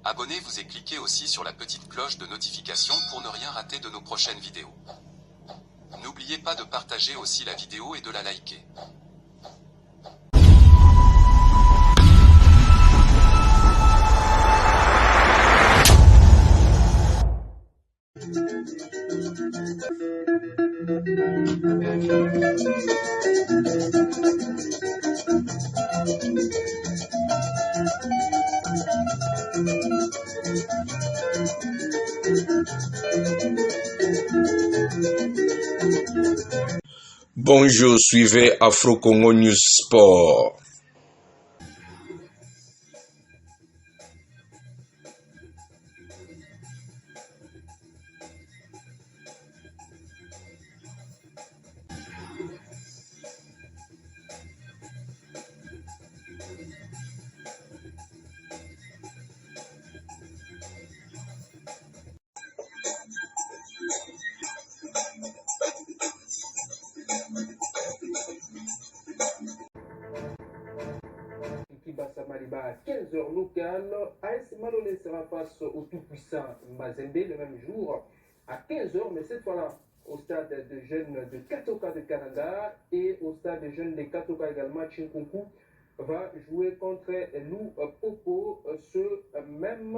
Abonnez-vous et cliquez aussi sur la petite cloche de notification pour ne rien rater de nos prochaines vidéos. N'oubliez pas de partager aussi la vidéo et de la liker. Bonjour, suivez Afro Congo News Sport. Samariba à 15h local, AS Malolé sera face au tout-puissant Mazembe le même jour à 15h, mais cette fois-là au stade de jeunes de Katoka de Canada et au stade de jeunes de Katoka également. Chinkunku va jouer contre Lou Popo ce même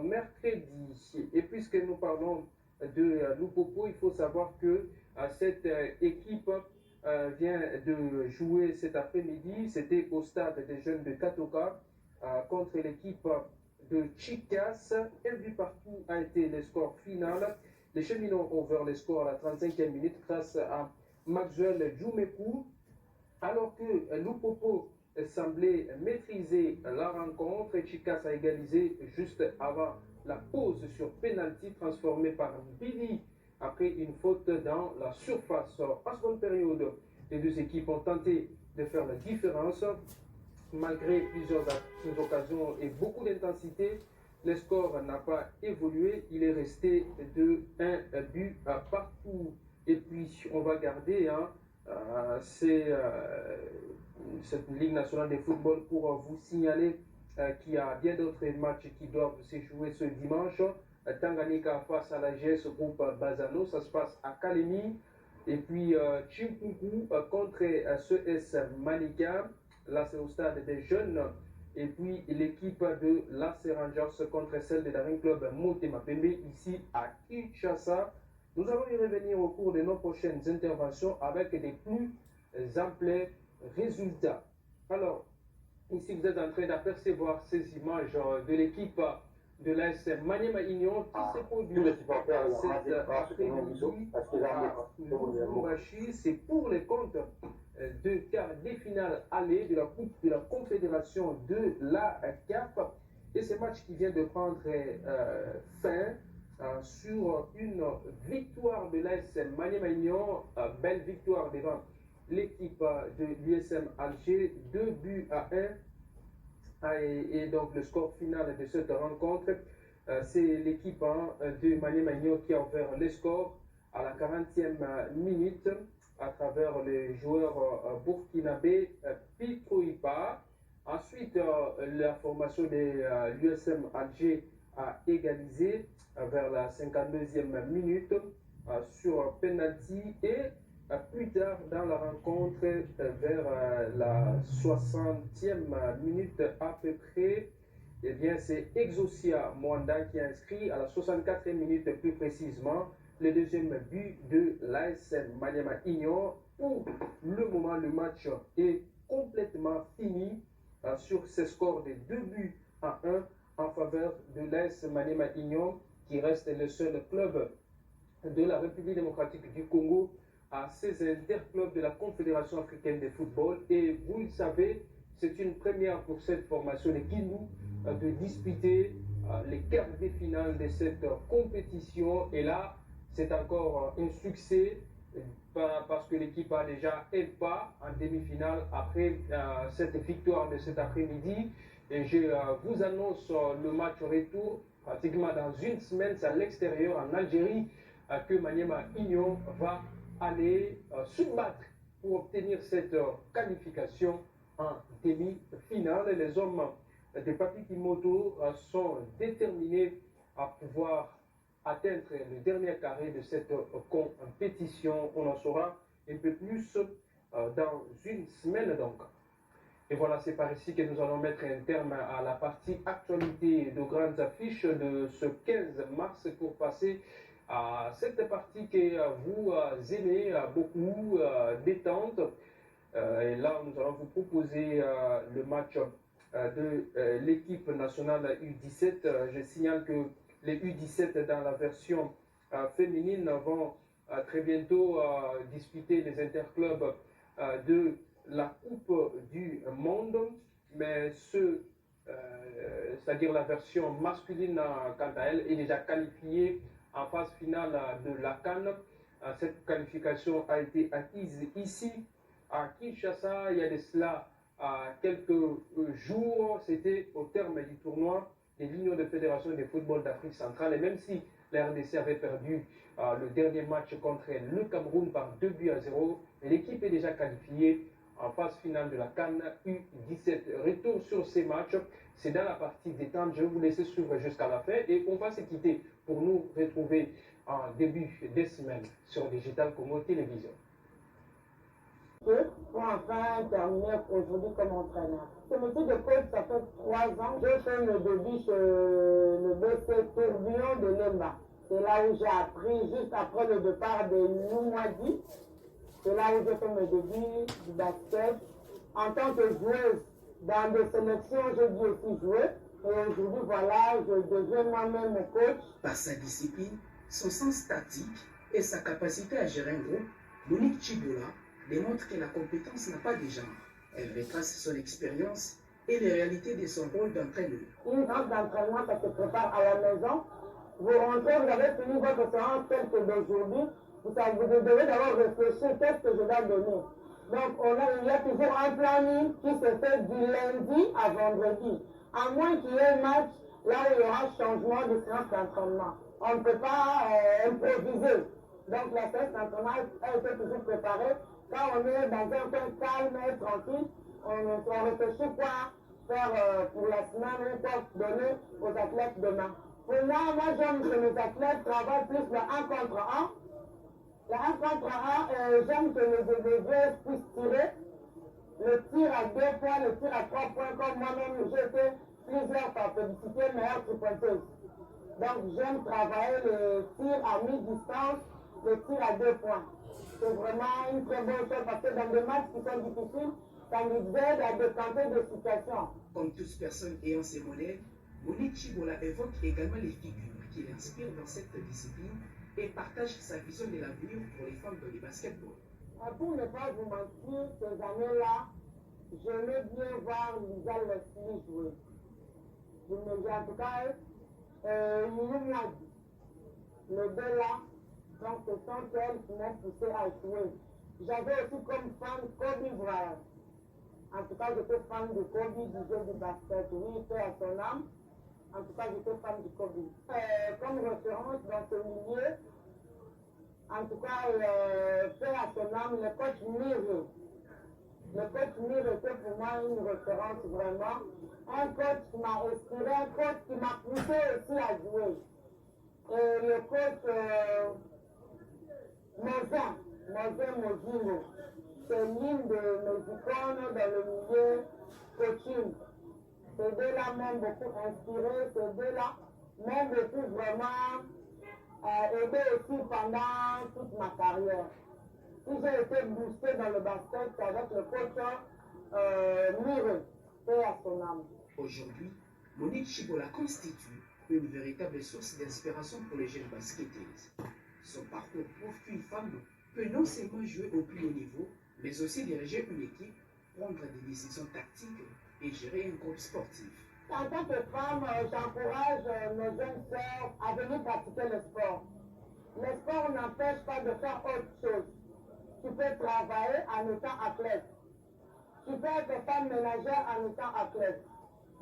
mercredi. Et puisque nous parlons de Lou Popo, il faut savoir que cette équipe vient de jouer cet après-midi. C'était au stade des jeunes de Katoka contre l'équipe de Chikas. Un but partout a été le score final. Les cheminots ont ouvert le score à la 35e minute grâce à Maxwell Djoumekou. Alors que Lupopo semblait maîtriser la rencontre, Chikas a égalisé juste avant la pause sur penalty transformé par Billy après une faute dans la surface. En seconde période, les deux équipes ont tenté de faire la différence. Malgré plusieurs occasions et beaucoup d'intensité, le score n'a pas évolué. Il est resté de 1 but partout. Et puis, on va garder cette Ligue nationale de football pour vous signaler qu'il y a bien d'autres matchs qui doivent se jouer ce dimanche. Tanganyika face à la GS groupe Bazano, ça se passe à Kalemi. Et puis Chimpuku contre CES Malika, là c'est au stade des jeunes. Et puis l'équipe de l'AC Rangers contre celle de Daring Club Motema Pembe ici à Kinshasa. Nous allons y revenir au cours de nos prochaines interventions avec des plus amples résultats. Alors, ici vous êtes en train d'apercevoir ces images de l'équipe de l'AS Maniema Union qui s'est produit cet après-midi à Lubumbashi. C'est pour les comptes de quart des finales aller de la Coupe de la Confédération de la CAF. Et ce match qui vient de prendre fin sur une victoire de l'AS Maniema Union, belle victoire devant l'équipe de l'USM Alger, 2 buts à 1. Et donc le score final de cette rencontre, c'est l'équipe de Maniema Union qui a ouvert le score à la 40e minute à travers le joueur burkinabé Pitroipa. Ensuite, la formation de l'USM Alger a égalisé vers la 52e minute sur penalty et plus tard dans la rencontre, vers la 60e minute à peu près, eh bien c'est Exosia Mwanda qui a inscrit à la 64e minute plus précisément le deuxième but de l'AS Maniema Union. Pour le moment, le match est complètement fini sur ce score de 2 buts à 1 en faveur de l'AS Maniema Union, qui reste le seul club de la République démocratique du Congo à ces interclubs de la Confédération africaine de football. Et vous le savez, c'est une première pour cette formation de Kindu de disputer les quarts de finale de cette compétition. Et là, c'est encore un succès parce que l'équipe a déjà un pas en demi-finale après cette victoire de cet après-midi. Et je vous annonce le match retour pratiquement dans une semaine, c'est à l'extérieur en Algérie que Maniema Union va aller se battre pour obtenir cette qualification en demi-finale. Les hommes de Papi Kimoto sont déterminés à pouvoir atteindre le dernier carré de cette compétition. On en saura un peu plus dans une semaine donc. Et voilà, c'est par ici que nous allons mettre un terme à la partie actualité de grandes affiches de ce 15 mars pour passer à cette partie que vous aimez beaucoup, détente. Et là, nous allons vous proposer le match de l'équipe nationale U17. Je signale que les U17 dans la version féminine vont très bientôt disputer les interclubs de la Coupe du Monde, mais c'est-à-dire la version masculine, quant à elle, est déjà qualifiée en phase finale de la CAN. Cette qualification a été acquise ici à Kinshasa, il y a de cela quelques jours. C'était au terme du tournoi de l'Union de fédération de football d'Afrique centrale. Et même si la RDC avait perdu le dernier match contre le Cameroun par 2-0, l'équipe est déjà qualifiée en phase finale de la CAN U17. Retour sur ces matchs, c'est dans la partie détente. Je vais vous laisser suivre jusqu'à la fin et on va se quitter pour nous retrouver en début des semaines sur Digital Congo Télévision. Pour enfin terminer aujourd'hui comme entraîneur. Ce métier de coach, ça fait 3 ans. J'ai fait mes débuts chez le BC Tourbillon de Lemba. C'est là où j'ai appris juste après le départ de Noumadi. C'est là où j'ai fait mes débuts du basket. En tant que joueuse, dans des sélections, j'ai dû aussi jouer. Et aujourd'hui, voilà, je deviens moi-même coach. Par sa discipline, son sens tactique et sa capacité à gérer un groupe, Monique Chibola démontre que la compétence n'a pas de genre. Elle retrace son expérience et les réalités de son rôle d'entraîneur. Une séance d'entraînement, ça se prépare à la maison. Vous rentrez, vous avez fini votre séance telle que d'aujourd'hui. Vous devez d'abord réfléchir qu'est-ce que je dois donner. Donc il y a toujours un planning qui se fait du lundi à vendredi. À moins qu'il y ait un match, là où il y aura changement de séance d'entraînement. On ne peut pas improviser. Donc la séance d'entraînement, elle est toujours préparée. Quand on est dans un coin calme et tranquille, on réfléchit quoi faire pour la semaine ou quoi donner aux athlètes demain. Pour moi j'aime que mes athlètes travaillent plus le 1 contre 1. Le 1 contre 1, j'aime que les élèves puissent tirer. Le tir à 2 points, le tir à 3 points, comme moi-même j'ai fait plusieurs fois féliciter meilleure tripoteuse. Donc j'aime travailler le tir à mi-distance, le tir à 2 points. C'est vraiment une très bonne chose parce que dans des matchs qui sont difficiles, ça nous aide à décanter des situations. Comme toutes personnes ayant ses modèles, Monique Chibola évoque également les figures qui l'inspirent dans cette discipline et partage sa vision de l'avenir pour les femmes dans le basketball. Pour ne pas vous mentir, ces années-là, j'aimais bien voir Lisa Leslie jouer. En tout cas, Noumadi, le deux là, donc ce sont elles qui m'ont poussé à jouer. J'avais aussi comme fan Kobe Bryant. En tout cas, j'étais fan de Kobe, du jeu du basket. Oui, il fait à son âme. En tout cas, j'étais fan du Kobe. Comme référence dans ce milieu, en tout cas, fait à son âme, le coach Mire. Le coach Mire était pour moi une référence vraiment. Un coach qui m'a inspiré, un coach qui m'a poussé aussi à jouer. Et le coach Mozin Mojino, c'est l'une de mes icônes dans le milieu coaching. Ces deux-là m'ont beaucoup inspiré, ces deux-là m'ont beaucoup vraiment aidé aussi pendant toute ma carrière. Si j'ai été boostée dans le basket, c'est avec le coach Mire, paix à son âme. Aujourd'hui, Monique Chibola constitue une véritable source d'inspiration pour les jeunes basketteuses. Son parcours prouve qu'une femme peut non seulement jouer au plus haut niveau, mais aussi diriger une équipe, prendre des décisions tactiques et gérer un groupe sportif. En tant que femme, j'encourage nos jeunes sœurs à venir pratiquer le sport. Le sport n'empêche pas de faire autre chose. Tu peux travailler en étant athlète. Tu peux être femme ménagère en étant athlète.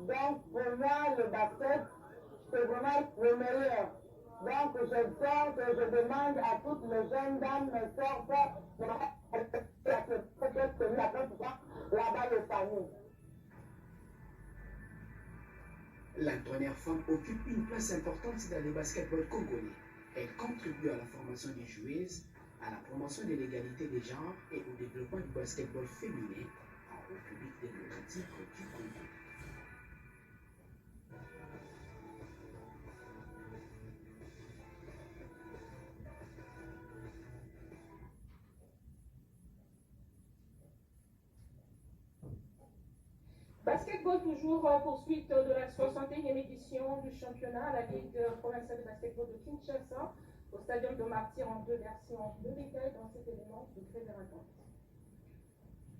Donc, pour moi, le basket, c'est vraiment le meilleur. Donc, je demande à toutes les jeunes dames, mes sœurs, là-bas le famille. L'entraîneur femme occupe une place importante dans le basketball congolais. Elle contribue à la formation des joueuses, à la promotion de l'égalité des genres et au développement du basketball féminin en République démocratique du Congo. Basketball toujours, poursuite de la 61e édition du championnat à la Ligue provinciale de basketball de Kinshasa au Stadium de Martyr en 2 versions. Le détail dans cet élément de Greg Raconte.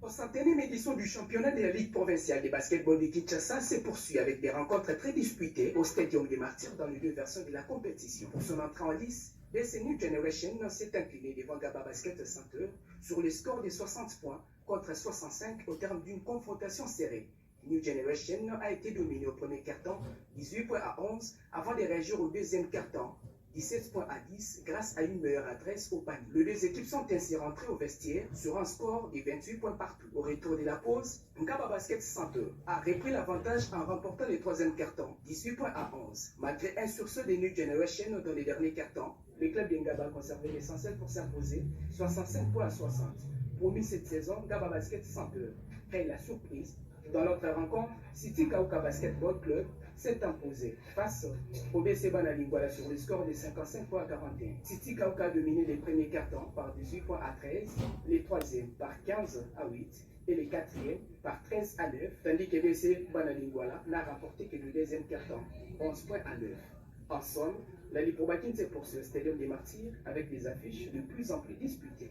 61e édition du championnat de la Ligue provinciale de basketball de Kinshasa se poursuit avec des rencontres très disputées au Stadium des Martyrs dans les 2 versions de la compétition. Pour son entrée en lice, BC New Generation s'est incliné devant Gaba Basket Center sur le score de 60 points contre 65 au terme d'une confrontation serrée. New Generation a été dominé au premier quart-temps, 18 points à 11, avant de réagir au deuxième quart-temps, 17 points à 10, grâce à une meilleure adresse au panier. Les deux équipes sont ainsi rentrées au vestiaire sur un score de 28 points partout. Au retour de la pause, Ngaba Basket Center a repris l'avantage en remportant le troisième quart-temps, 18 points à 11. Malgré un sursaut de New Generation dans les derniers quart-temps, le club de Ngaba a conservé l'essentiel pour s'imposer, 65 points à 60. Promis cette saison, Ngaba Basket Center crée la surprise. Dans l'autre rencontre, City Kauka Basketball Club s'est imposé face au BC Banalingwala sur le score de 55 points à 41. City Kauka a dominé les premiers cartons par 18 points à 13, les troisièmes par 15 à 8 et les quatrièmes par 13 à 9, tandis que BC Banalingwala n'a rapporté que le deuxième carton, 11 points à 9. En somme, la Ligue Probakin se poursuit au Stadium des Martyrs avec des affiches de plus en plus disputées.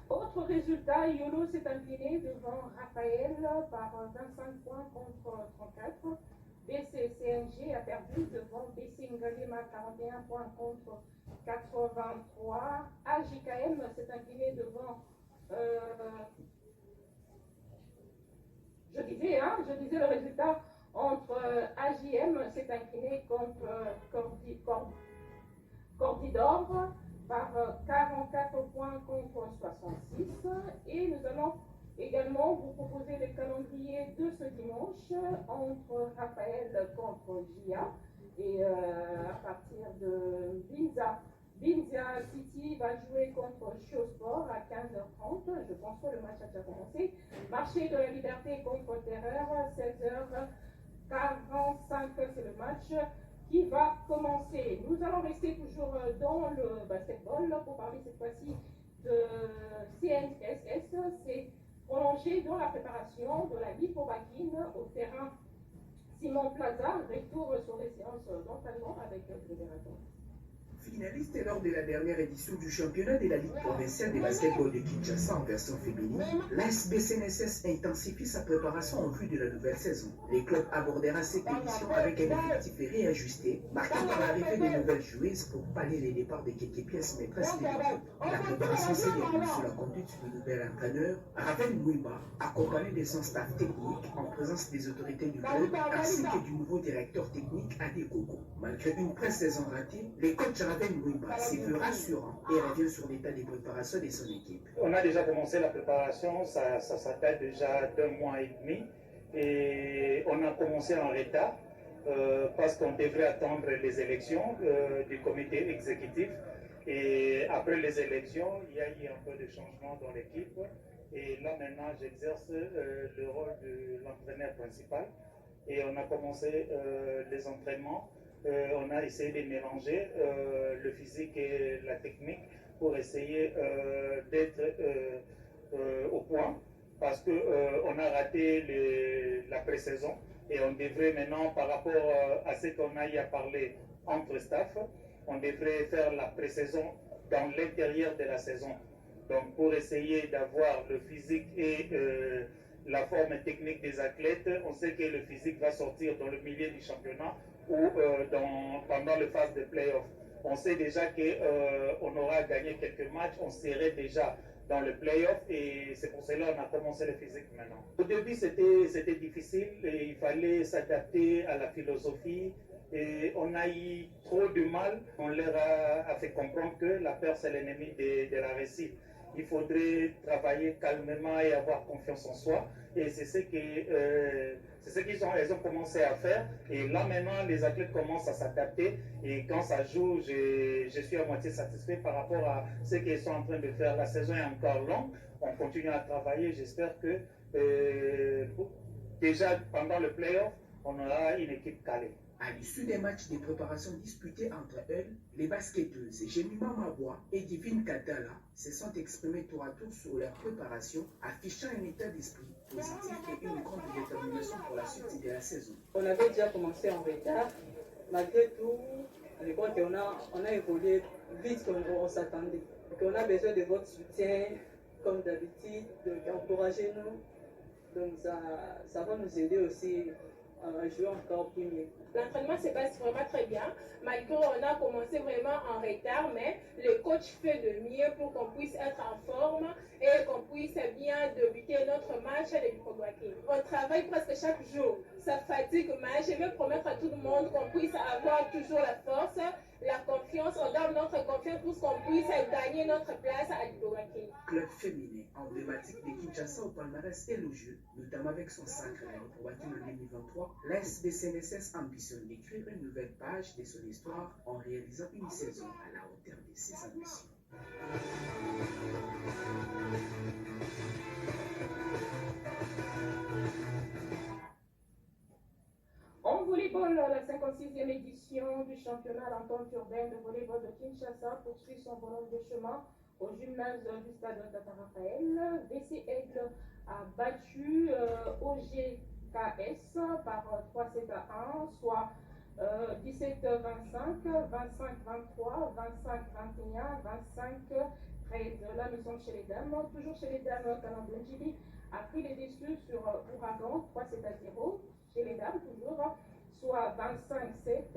Autre résultat, Yolo s'est incliné devant Raphaël par 25 points contre 34. BCCNG a perdu devant BC Ngalema 41 points contre 83. AJKM s'est incliné devant... Je disais le résultat entre AJM s'est incliné contre Cordidor par 44 points contre 66. Et nous allons également vous proposer le calendrier de ce dimanche entre Raphaël contre Gia. Et à partir de Binza City va jouer contre Showsport à 15h30. Je pense que le match a déjà commencé. Marché de la Liberté contre Terreur, 16h45, c'est le match qui va commencer. Nous allons rester toujours dans le basketball pour parler cette fois-ci de CNSS. C'est prolongé dans la préparation de la Ligue Probakin au terrain Simon Plaza. Retour sur les séances d'entraînement avec le fédérateur. Finaliste lors de la dernière édition du championnat de la Ligue provinciale de basketball de Kinshasa en version féminine, l'ASB-CNSS intensifie sa préparation en vue de la nouvelle saison. Les clubs abordera cette édition avec un effectif réajusté, marqué par l'arrivée de nouvelles joueuses pour pallier les départs de quelques pièces maîtresses de l'équipe. La préparation s'est déroulée sous la conduite du nouvel entraîneur, Ravel Mouiba, accompagné de son staff technique en présence des autorités du club ainsi que du nouveau directeur technique Adi Koko. Malgré une pré-saison ratée, les coachs Ravel Mouiba s'est vu rassurant et revient sur l'état des préparations de son équipe. On a déjà commencé la préparation, ça date déjà d'1 mois et demi et on a commencé en retard parce qu'on devrait attendre les élections du comité exécutif et après les élections, il y a eu un peu de changement dans l'équipe et là maintenant j'exerce le rôle de l'entraîneur principal et on a commencé les entraînements. On a essayé de mélanger le physique et la technique pour essayer d'être au point parce qu'on a raté la pré-saison et on devrait maintenant, par rapport à ce qu'on a eu à parler entre staff, on devrait faire la pré-saison dans l'intérieur de la saison. Donc pour essayer d'avoir le physique et la forme technique des athlètes, on sait que le physique va sortir dans le milieu du championnat ou pendant le phase de play-off. On sait déjà qu'on aura gagné quelques matchs, on serait déjà dans le play-off et c'est pour cela qu'on a commencé le physique maintenant. Au début, c'était difficile et il fallait s'adapter à la philosophie Et on a eu trop de mal, on leur a fait comprendre que la peur c'est l'ennemi de la réussite. Il faudrait travailler calmement et avoir confiance en soi. Et c'est ce elles ont commencé à faire. Et là maintenant, les athlètes commencent à s'adapter. Et quand ça joue, je suis à moitié satisfait par rapport à ce qu'ils sont en train de faire. La saison est encore longue. On continue à travailler. J'espère que déjà pendant le play-off, on aura une équipe calée. À l'issue des matchs de préparation disputés entre elles, les basketteuses Jemima Mabois et Divine Katala se sont exprimées tour à tour sur leur préparation, affichant un état d'esprit positif et une grande détermination pour la suite de la saison. On avait déjà commencé en retard, malgré tout, je crois qu'on a évolué vite comme on s'attendait. On a besoin de votre soutien, comme d'habitude, d'encourager-nous. Donc ça va nous aider aussi à jouer encore plus mieux. L'entraînement se passe vraiment très bien, malgré on a commencé vraiment en retard, mais le coach fait de mieux pour qu'on puisse être en forme et qu'on puisse bien débuter notre match avec le Kogwaki. On travaille presque chaque jour, ça fatigue, mais je vais promettre à tout le monde qu'on puisse avoir toujours la force, la confiance, on donne notre confiance pour qu'on puisse gagner notre place à l'Ibogaki. Club féminin emblématique de Kinshasa au palmarès élogieux, notamment avec son sacre pour bâtir en 2023, la SBCNSS ambitionne d'écrire une nouvelle page de son histoire en réalisant une saison à la hauteur de ses ambitions. En volleyball, la 56e édition du championnat d'entente urbaine de volleyball de Kinshasa poursuit son bonhomme de chemin au gymnase du stade Tata Raphaël. VC Aigle a battu OGKS par 3-7 à 1, soit 17-25, 25-23, 25-21, 25-13. Là, nous sommes chez les dames. Toujours chez les dames, Kanan Blanchili a pris les déçus sur Ouragan, 3-7 à 0. Chez les dames, toujours, soit 25-7,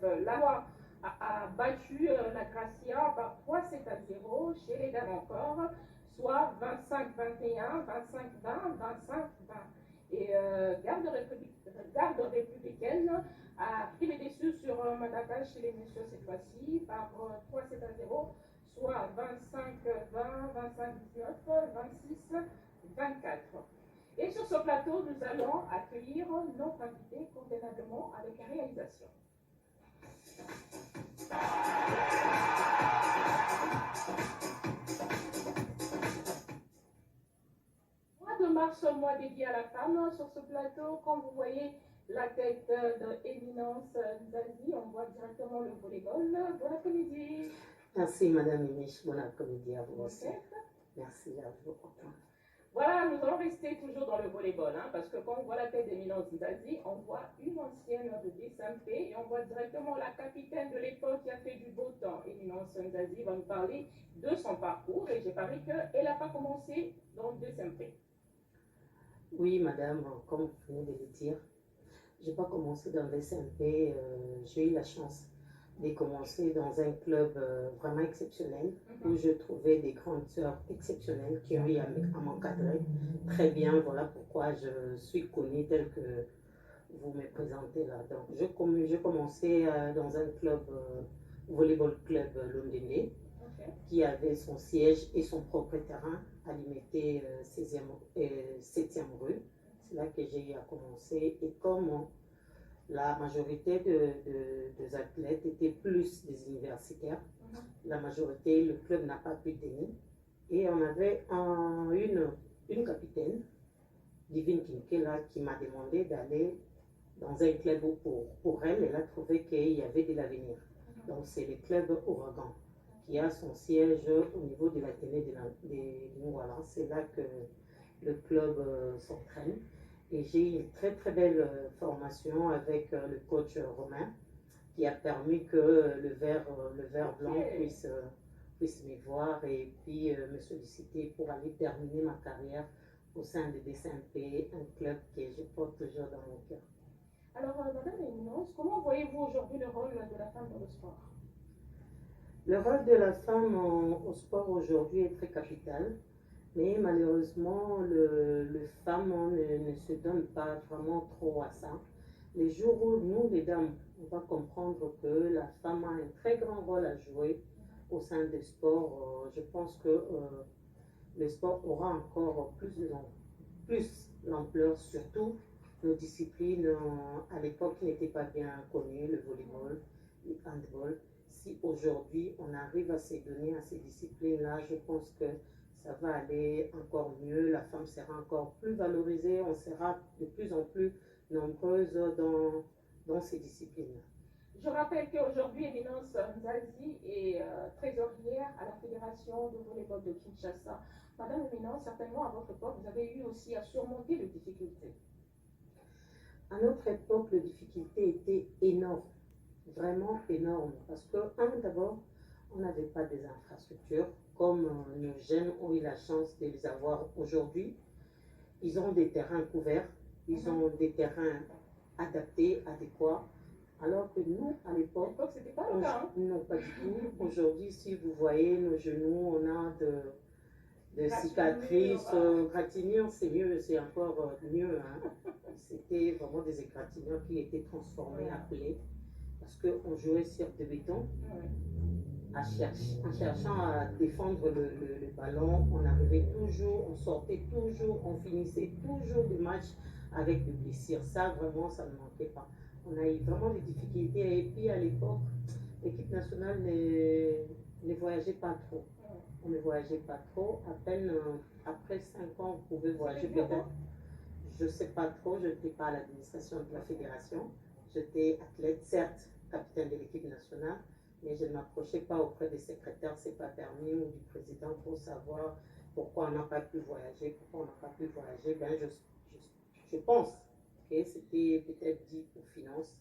25-25. La loi a battu la Gracia par 3-7 à 0. Chez les dames encore, soit 25-21, 25-20, 25-20. Et garde républicaine a pris les déçus sur Madagascar chez les messieurs cette fois-ci par 3-7 à 0, soit 25-20, 25-19, 26-24. Et sur ce plateau, nous allons accueillir notre invité convenablement avec la réalisation. Mois de mars, mois dédié à la femme. Sur ce plateau, quand vous voyez la tête de Éminence Zazie, on voit directement le volleyball. Bon après-midi. Merci Madame Imish, bon après-midi à vous aussi. Merci à vous. Voilà, nous allons rester toujours dans le volleyball, parce que quand on voit la tête d'Éminence Zazie, on voit une ancienne de DSMP et on voit directement la capitaine de l'époque qui a fait du beau temps. Éminence Zazie va nous parler de son parcours et j'ai parié qu'elle n'a pas commencé dans le DSMP. Oui, madame, comme vous venez de le dire, je n'ai pas commencé dans le DSMP, j'ai eu la chance de commencer dans un club vraiment exceptionnel où je trouvais des grandes sœurs exceptionnelles qui ont eu à m'encadrer très bien. Voilà pourquoi je suis connue telle que vous me présentez là. Donc, je commençais dans un club, volleyball club Londonais, qui avait son siège et son propre terrain à l'imité 7e rue. C'est là que j'ai eu à commencer. Et comme la majorité des athlètes étaient plus des universitaires, la majorité, le club n'a pas pu tenir. Et on avait une capitaine, Divine Kinkela, qui m'a demandé d'aller dans un club pour elle. Elle a trouvé qu'il y avait de l'avenir. Donc c'est le club Ouragan, qui a son siège au niveau de l'Athénée de Lingwala. C'est là que le club s'entraîne. Et j'ai eu une très très belle formation avec le coach Romain, qui a permis que le vert blanc puisse me voir et puis me solliciter pour aller terminer ma carrière au sein de DSMP, un club que je porte toujours dans mon cœur. Alors, Madame Éminence, comment voyez-vous aujourd'hui le rôle de la femme dans le sport? Le rôle de la femme au sport aujourd'hui est très capital, mais malheureusement, les femmes ne se donnent pas vraiment trop à ça. les jours où nous, les dames, on va comprendre que la femme a un très grand rôle à jouer au sein des sports, je pense que le sport aura encore plus l'ampleur, surtout nos disciplines à l'époque n'étaient pas bien connues, le volleyball, le handball. Si aujourd'hui on arrive à se donner à ces disciplines-là, je pense que ça va aller encore mieux, la femme sera encore plus valorisée, on sera de plus en plus nombreuses dans ces disciplines-là. Je rappelle qu'aujourd'hui, Eminence Nzazi est trésorière à la Fédération de volleyball de Kinshasa. Madame Eminence, certainement à votre époque, vous avez eu aussi à surmonter les difficultés. À notre époque, les difficultés étaient énormes, vraiment énormes, parce que, d'abord, on n'avait pas des infrastructures comme nos jeunes ont eu la chance de les avoir aujourd'hui. Ils ont des terrains couverts, ils ont des terrains adaptés, adéquats, alors que nous, à l'époque, c'était pas le cas. Non, pas du tout. Aujourd'hui, si vous voyez nos genoux, on a de cicatrices, gratinures, c'est mieux, c'est encore mieux. Hein. C'était vraiment des égratignures qui étaient transformées à plaies parce qu'on jouait sur de béton. En cherchant à défendre le ballon, on arrivait toujours, on sortait toujours, on finissait toujours des matchs avec des blessures. Ça, vraiment, ça ne manquait pas. On a eu vraiment des difficultés. Et puis à l'époque, l'équipe nationale ne voyageait pas trop. On ne voyageait pas trop. À peine après 5 ans, on pouvait voyager peut-être. Je ne sais pas trop, je n'étais pas à l'administration de la fédération. J'étais athlète, certes, capitaine de l'équipe nationale, mais je ne m'approchais pas auprès des secrétaires, c'est pas permis, ou du président pour savoir pourquoi on n'a pas pu voyager, pourquoi on n'a pas pu voyager. Ben, je pense que c'était peut-être dit aux finances.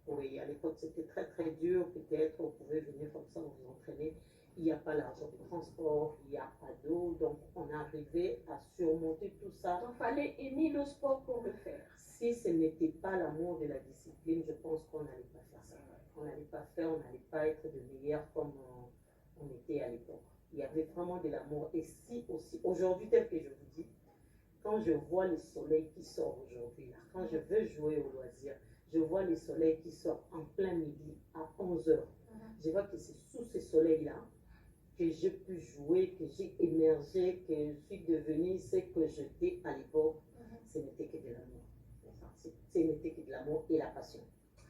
Oui, à l'époque, c'était très très dur, peut-être, vous pouvez venir comme ça, vous entraîner. Il n'y a pas l'argent de transport, il n'y a pas d'eau, donc on arrivait à surmonter tout ça. Il fallait aimer le sport pour le faire. Si ce n'était pas l'amour de la discipline, je pense qu'on n'allait pas faire ça. On n'allait pas faire, on n'allait pas être de meilleurs comme on était à l'époque. Il y avait vraiment de l'amour. Et si aussi, aujourd'hui, tel que je vous dis, quand je vois le soleil qui sort aujourd'hui, là, quand je veux jouer au loisir, je vois le soleil qui sort en plein midi à 11h. Je vois que c'est sous ce soleil-là que j'ai pu jouer, que j'ai émergé, que je suis devenue ce que j'étais à l'époque. Ce n'était que de l'amour. Ce n'était que de l'amour et la passion.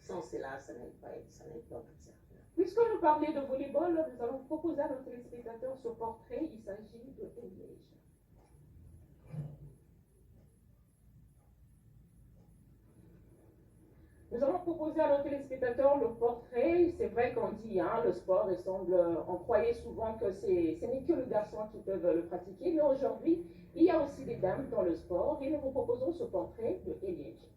Sans cela, ça n'allait pas être, ça n'allait pas être. Puisque nous parlons de volleyball, nous allons proposer à nos téléspectateurs ce portrait. Il s'agit de Eliège. Nous allons proposer à nos téléspectateurs le portrait. C'est vrai qu'on dit, hein, le sport ressemble, on croyait souvent que ce n'est que les garçons qui peuvent le pratiquer, mais aujourd'hui, il y a aussi des dames dans le sport et nous vous proposons ce portrait de Eliège.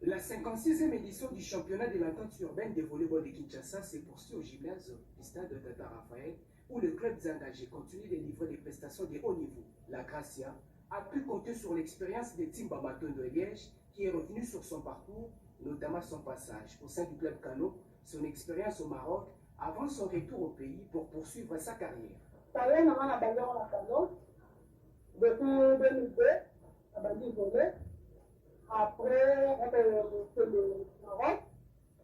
La 56e édition du championnat de l'entente urbaine de volleyball de Kinshasa s'est poursuivie au gymnase du stade de Tata Raphaël, où le club engagé continue de livrer des prestations de haut niveau. La Gracia a pu compter sur l'expérience de Timba Baton de Liège, qui est revenu sur son parcours, notamment son passage au sein du club Cano, son expérience au Maroc, avant son retour au pays pour poursuivre sa carrière. Depuis 2002, à Badi Volé. Après, on a fait le Maroc.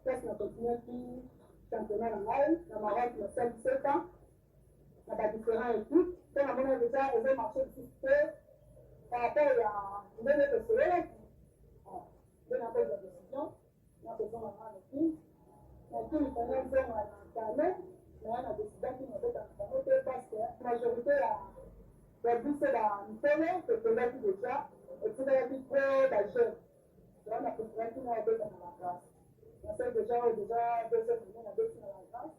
Qu'est-ce qu'on a continué qui championnat en Maroc. Le Maroc, il y a 5-7 ans. On a différentes équipes. On a déjà fait marché de par rapport à une PCE. On a fait la décision. On a besoin d'avoir une équipe. Mais tout le temps, on a entamé. Mais on a décidé qu'il y avait entamé parce que la majorité a dit c'est la Nitone, c'est que là, déjà. Et puis, il y a des gros d'agents. Là, on a préféré qu'il y ait des dans la classe. On sait déjà 2 semaines, on a des dans la classe.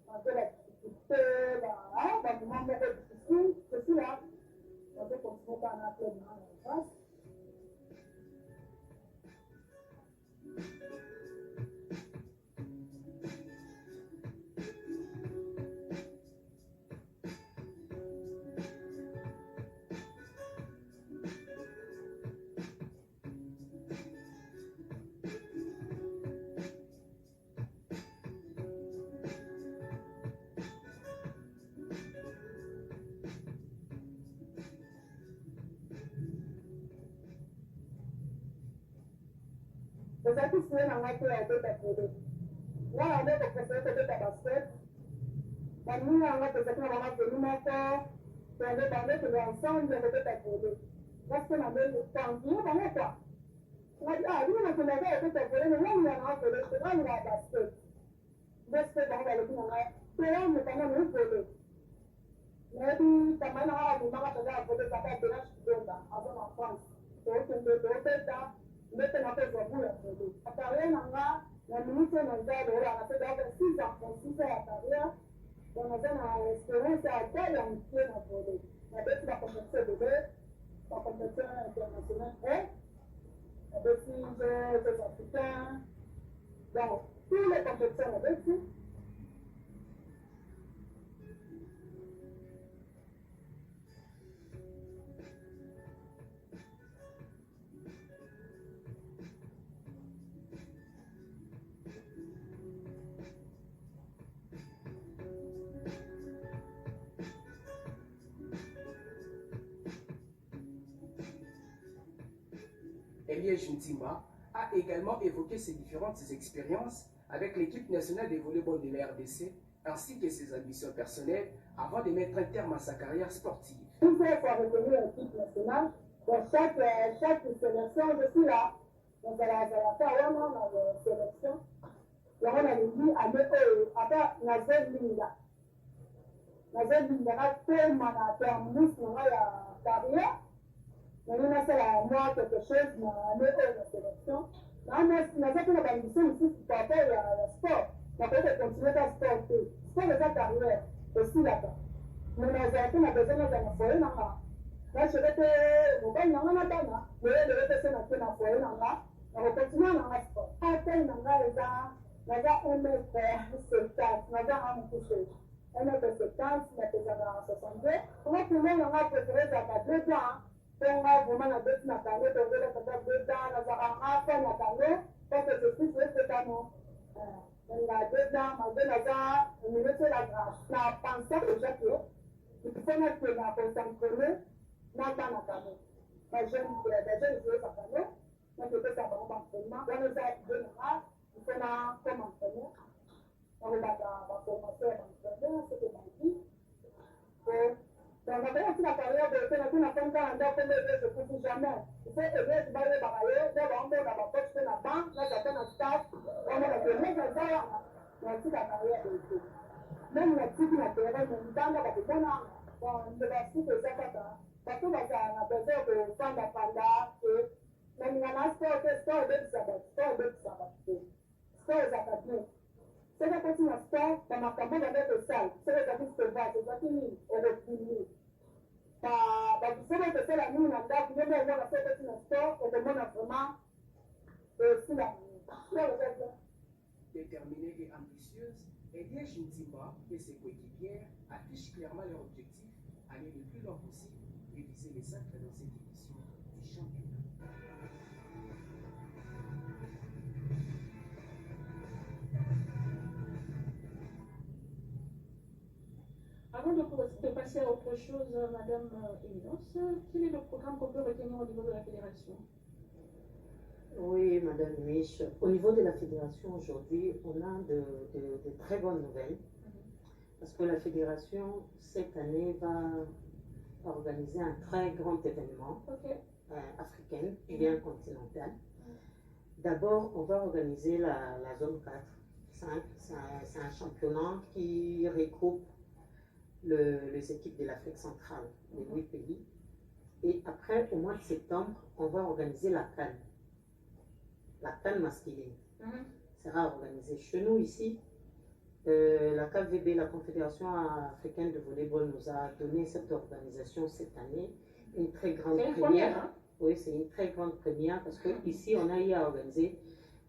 On a la difficulté, le moment difficile, c'est là. On peut continuer par un appel dans la classe. ezalaki sue na ngai te ya kobeta polo ngai na nde koprefere kobeta basket baninga yango tozalaki na bango teni moko tende bande tende ensemble kobeta polo parce que na nde tanzio bango kwa bino nakendaka ekota polo na ngai ngana polo ngai ngana basket ndeste bango balobi na ngai toya mokanda na polo nayebi kamai na ngai abimaka mpenza ya polo ezaka benage kidonda aza na france tookende toobeta ndete na kozwa bu ya polo carrière na nga na minute na nzalo oyo anase donc 6 ans pour 6 ans ya carrière donc naza na expérience ya ta ya mokie na polo nabeti bacompétition ebele bacompétition international nabeti jeux africains donc tous les compétitions nabeti Eliège Ntimba a également évoqué ses différentes expériences avec l'équipe nationale de volleyball de la RDC ainsi que ses ambitions personnelles avant de mettre un terme à sa carrière sportive. Une fois qu'on a reconnu l'équipe nationale, dans chaque sélection, je suis là. Donc, à la fin, on a la sélection. Et on a dit, après, on a fait l'India. On a fait l'India, tellement on a terminé la carrière. On a fait moi quelque chose, on a fait la sélection. On a fait la ambition aussi pour faire le sport. On a fait continuer à sporter. Sport de sa carrière, aussi là-bas. Mais nazalaki na besoin naza na foye na nga nachelete mobali na nga na bana moyelewete se nake na foye na nga nakokontinue na nga sport atai na nga eza naza 1m70 naza nga mokuse 1m70 napezaka 62 nga pume na nga prefere ezaka 2 ans mpo nga vraimen na beti na kango tozolakaka 2 ans nazaka nga fa na kango parce que ceci esekano nga 2 ans mabe naza minute la grâce na pensa déjà que il faut que la concentrer dans la canot. Les jeunes jouent sa canot, mais peut-être ça va entraînement. Dans les aides générales, il faut la comme entraîneur. On va la formation d'entraîneur, c'est ce que m'a dit. Donc, on va aussi la carrière de l'État, on a fait un calendrier pour l'aider, je ne peux jamais. Il faut aider, tu vas aller bagailler, tu vas aller dans la poche, tu la banque, là, tu as un staff, on va te mettre dans ça, on a aussi la carrière de l'État. Même la petite naturelle, on dans la bonne on ne va plus de ça parce que on a besoin de faire la panda et même on a sport de sabbat. Sport zakat. C'est la petite sport dans ma campagne avec le sale. C'est le service de voix, c'est ça qui est au fini. C'est le fait la nuit, on a fait le petit sport et le monde a vraiment aussi la Déterminée et ambitieuse, Eliège Ntimba et ses coéquipières affichent clairement leur objectif, aller le plus loin possible et viser les sacres dans cette édition du championnat. Avant de passer à autre chose, Madame Éminence, quel est le programme qu'on peut retenir au niveau de la fédération? Oui, Madame Mich, au niveau de la fédération aujourd'hui, on a de très bonnes nouvelles. Parce que la fédération, cette année, va organiser un très grand événement africain et bien continental. D'abord, on va organiser la zone 4. C'est un championnat qui regroupe les équipes de l'Afrique centrale, les 8 pays. Et après, au mois de septembre, on va organiser la CAN. La CAN masculine sera organisée chez nous ici. La KVB, la Confédération africaine de volleyball, nous a donné cette organisation cette année. Une très grande première. Hein? Oui, c'est une très grande première parce qu'ici, on a eu à organiser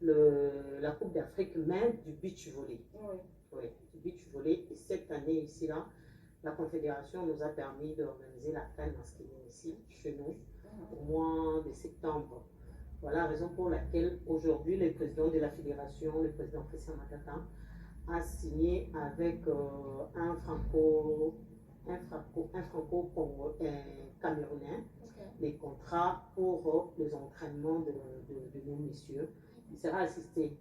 la Coupe d'Afrique même du beach volley. Oui, du beach volley. Et cette année, ici, là, la Confédération nous a permis d'organiser la CAN masculine ici, chez nous, au mois de septembre. Voilà la raison pour laquelle aujourd'hui, le président de la fédération, le président Christian Matata, a signé avec un franco-camerounais les contrats pour les entraînements de nos messieurs il sera assisté.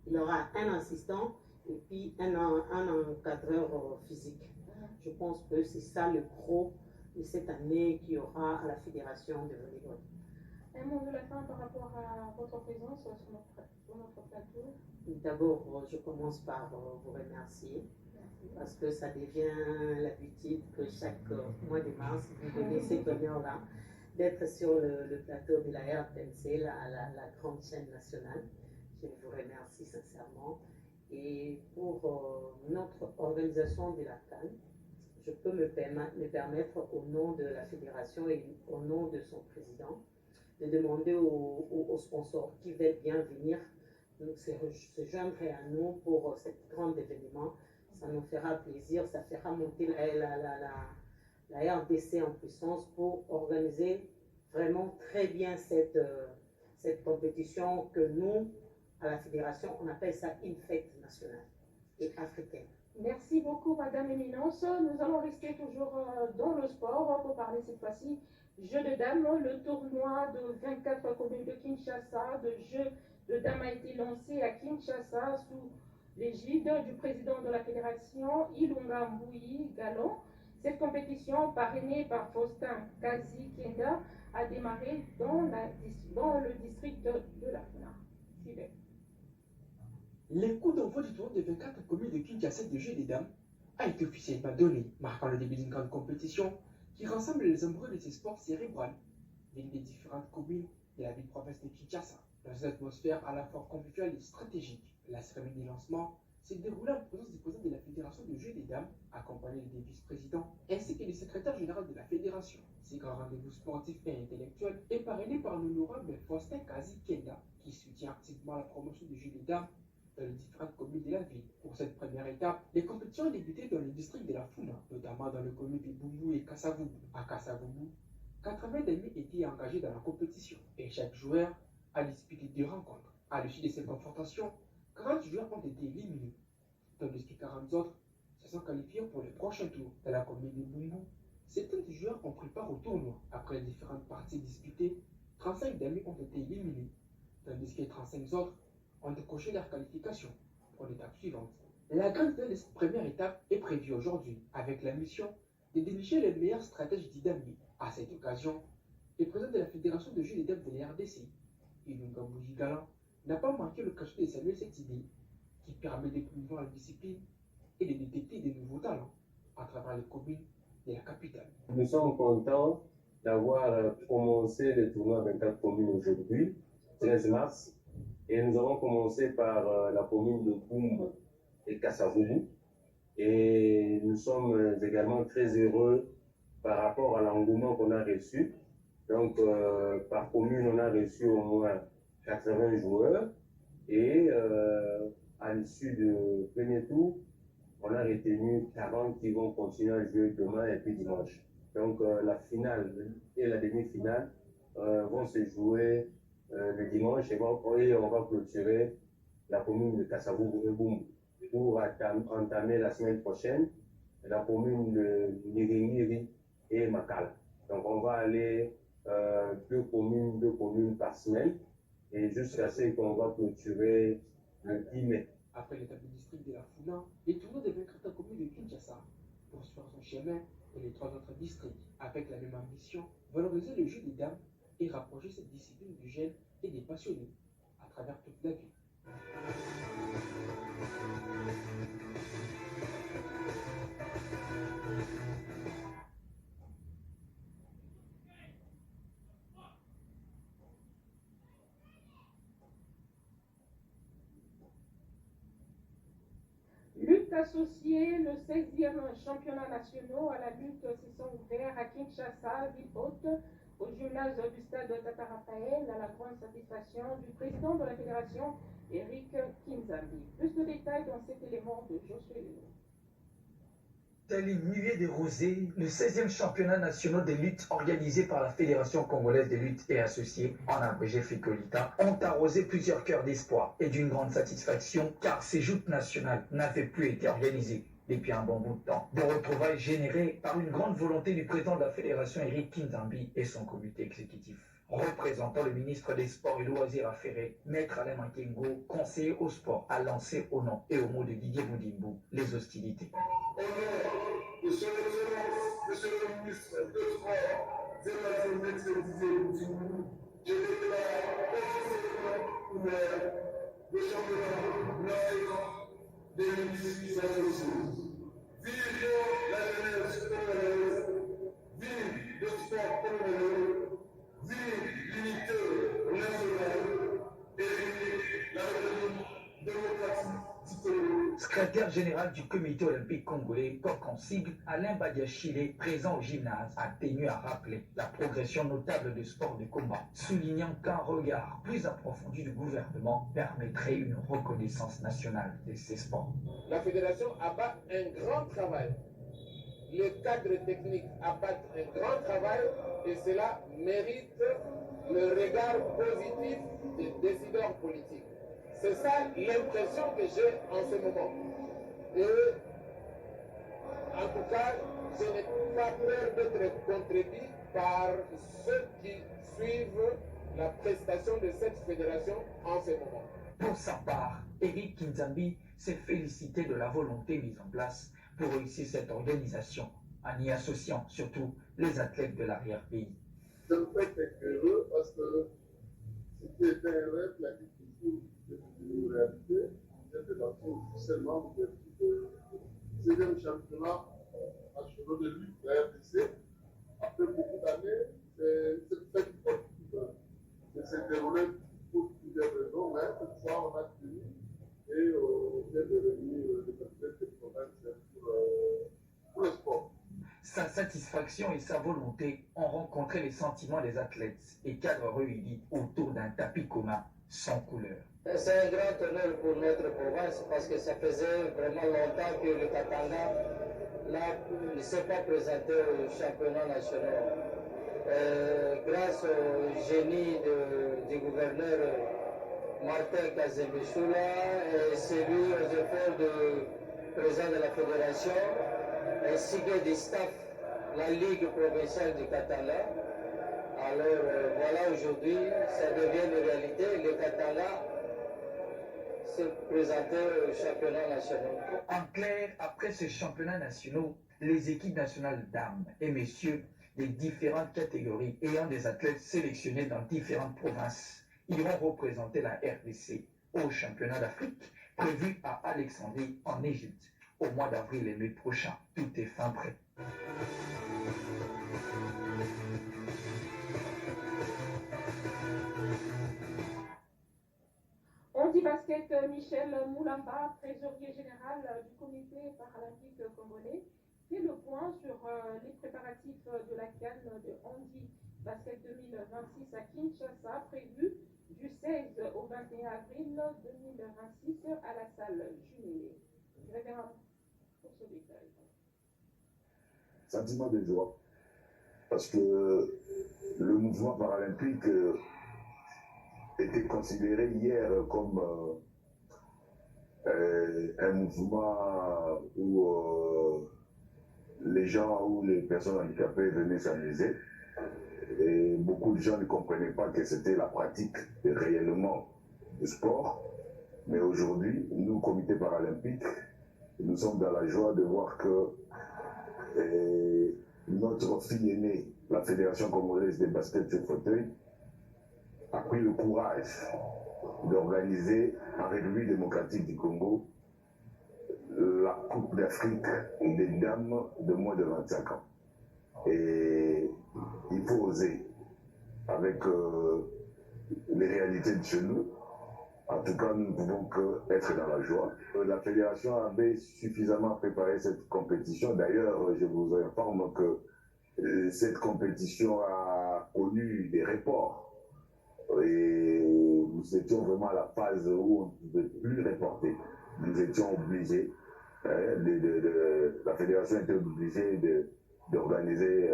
Il aura un assistant et puis un encadreur physique. Je pense que c'est ça le gros de cette année qu'il y aura à la Fédération de volleyball. Un mot de la fin par rapport à votre présence sur notre plateau. D'abord, je commence par vous remercier parce que ça devient l'habitude que chaque mois de mars, vous donnez cet honneur-là d'être sur le plateau de la RTNC, la grande chaîne nationale. Je vous remercie sincèrement. Et pour notre organisation de la CAN, je peux me permettre au nom de la fédération et au nom de son président de demander aux sponsors qui veulent bien venir se joindre à nous pour cet grand événement. Ça nous fera plaisir, ça fera monter la RDC en puissance pour organiser vraiment très bien cette compétition que nous, à la fédération, on appelle ça une fête nationale et africaine. Merci beaucoup, Madame Éminence. Nous allons rester toujours dans le sport pour parler cette fois-ci jeu de dames. Le tournoi de 24 communes de Kinshasa de jeu de dames a été lancé à Kinshasa sous l'égide du président de la fédération, Ilunga Mbouyi Galon. Cette compétition, parrainée par Faustin Kazi Kenda, a démarré dans le district de la FNA. Suivez. Les coups d'envoi du tournoi des 24 communes de Kinshasa de jeu des dames a été officiellement donné, marquant le début d'une grande compétition qui rassemble les amoureux de ces sports cérébrales venus des différentes communes de la ville-province de Kinshasa. Dans une atmosphère à la fois conviviale et stratégique, la cérémonie de lancement s'est déroulée en présence du président de la Fédération de jeu des dames, accompagné des vice-présidents, ainsi que du secrétaire général de la Fédération. Ces grands rendez-vous sportifs et intellectuels est parrainé par l'honorable Faustin Kazi Kenda, qui soutient activement la promotion du jeu des dames dans les différentes communes de la ville. Pour cette première étape, les compétitions ont débuté dans le district de la Funa, notamment dans les communes de Bumbu et Kasavubu. À Kasavubu, 80 demi étaient engagés dans la compétition et chaque joueur a disputé 2 rencontres. À l'issue de ces confrontations, 40 joueurs ont été éliminés, tandis que 40 autres se sont qualifiés pour le prochain tour. Dans la commune de Bumbu, 70 joueurs ont pris part au tournoi. Après les différentes parties disputées, 35 demi ont été éliminés, tandis que 35 autres ont décroché leur qualification pour l'étape suivante. La grande finale de cette première étape est prévue aujourd'hui, avec la mission de dénicher les meilleurs stratèges dynamiques. À cette occasion, le président de la Fédération de jeux des dames de la RDC, Ilunga Mbouyi Galon, n'a pas manqué l'occasion de saluer cette idée qui permet de promouvoir la discipline et de détecter de nouveaux talents à travers les communes de la capitale. Nous sommes contents d'avoir commencé le tournoi 24 communes aujourd'hui, 13 mars. Et nous avons commencé par la commune de Bumbu et Kasavubu. Et nous sommes également très heureux par rapport à l'engouement qu'on a reçu. Donc, par commune, on a reçu au moins 80 joueurs. Et à l'issue du premier tour, on a retenu 40 qui vont continuer à jouer demain et puis dimanche. Donc, la finale et la demi-finale vont se jouer le dimanche et on va clôturer la commune de Kasavubu et Bumbu pour entamer la semaine prochaine la commune de Niringiri et Makala. Donc on va aller 2 communes par semaine et jusqu'à ce qu'on va clôturer le 10 mai. Après l'étape du district de la Funa, les tournois des 24 communes de Kinshasa poursuivent son chemin dans les 3 autres districts avec la même ambition, valoriser le jeu des dames et rapprocher cette discipline du jeunes et des passionnés à travers toute la ville. Lutte associée, le 16e championnat national à la lutte se sont ouverts à Kinshasa, ville haute, au gymnase du stade Tata Raphaël, à la grande satisfaction du président de la fédération, Eric Kinzambi. Plus de détails dans cet élément de Josué Leno. Tel une nuée de rosée, le 16e championnat national de lutte organisé par la Fédération congolaise de lutte et associés, en abrégé FICOLITA, ont arrosé plusieurs cœurs d'espoir et d'une grande satisfaction car ces joutes nationales n'avaient plus été organisées depuis un bon bout de temps. Des retrouvailles générées par une grande volonté du président de la Fédération, Eric Kinzambi, et son comité exécutif. Représentant le ministre des Sports et Loisirs affairés, Maître Alain Makengo, conseiller au sport, a lancé au nom et au mot de Didier Boudimbo les hostilités. Au nom de son Excellence, Monsieur le ministre des Sports et Loisirs, Didier Boudimbo, je déclare officiellement ouvert le championnat national 2018. Vive la jeunesse congolaise, vive le sport congolais, vive l'unité nationale et vive la République démocratique du Congo. Secrétaire général du comité olympique congolais, comme consigne, Alain Badiachile, présent au gymnase, a tenu à rappeler la progression notable du sport de combat, soulignant qu'un regard plus approfondi du gouvernement permettrait une reconnaissance nationale de ces sports. La fédération abat un grand travail. Les cadres techniques abattent un grand travail et cela mérite le regard positif des décideurs politiques. C'est ça l'impression que j'ai en ce moment. Et en tout cas, je n'ai pas peur d'être contredit par ceux qui suivent la prestation de cette fédération en ce moment. Pour sa part, Eric Kinzambi s'est félicité de la volonté mise en place pour réussir cette organisation, en y associant surtout les athlètes de l'arrière-pays. Je me fais heureux parce que c'était un rêve, la difficulté de réalité. J'étais lancé officiellement du 6e championnat national de lutte, la RDC. Après beaucoup d'années, cette fête s'est déroulée pour plusieurs raisons, mais cette fois on a tenu et on vient de réunir les athlètes de province pour le sport. Sa satisfaction et sa volonté ont rencontré les sentiments des athlètes et cadres réunis autour d'un tapis commun sans couleur. C'est un grand honneur pour notre province parce que ça faisait vraiment longtemps que le Katanga ne s'est pas présenté au championnat national. Grâce au génie du gouverneur Martin Kazembechoula et celui aux efforts du président de la fédération, ainsi que du staff, la Ligue provinciale du Katanga. Alors voilà, aujourd'hui, ça devient une réalité. Le Katanga se présentait au championnat national. En clair, après ces championnats nationaux, les équipes nationales dames et messieurs des différentes catégories ayant des athlètes sélectionnés dans différentes provinces iront représenter la RDC au championnat d'Afrique prévu à Alexandrie en Égypte au mois d'avril et mai prochain. Tout est fin prêt. On dit basket, Michel Moulamba, trésorier général du comité paralympique congolais, fait le point sur les préparatifs de la CAN de Handi Basket 2026 à Kinshasa, prévu du 16 au 21 avril 2026 à la salle Jumelé. Révérend pour ce détail. Sentiment de joie, parce que le mouvement paralympique était considéré hier comme un mouvement où les gens ou les personnes handicapées venaient s'amuser. Et beaucoup de gens ne comprenaient pas que c'était la pratique réellement du sport. Mais aujourd'hui, nous, comité paralympique, nous sommes dans la joie de voir que notre fille aînée, la Fédération congolaise des baskets sur fauteuil, a pris le courage d'organiser en République démocratique du Congo la Coupe d'Afrique des dames de moins de 25 ans. Et il faut oser avec les réalités de chez nous. En tout cas, nous ne pouvons qu'être dans la joie. La fédération avait suffisamment préparé cette compétition. D'ailleurs, je vous informe que cette compétition a connu des reports. Et nous étions vraiment à la phase où on ne pouvait plus reporter. Nous étions obligés, la fédération était obligée d'organiser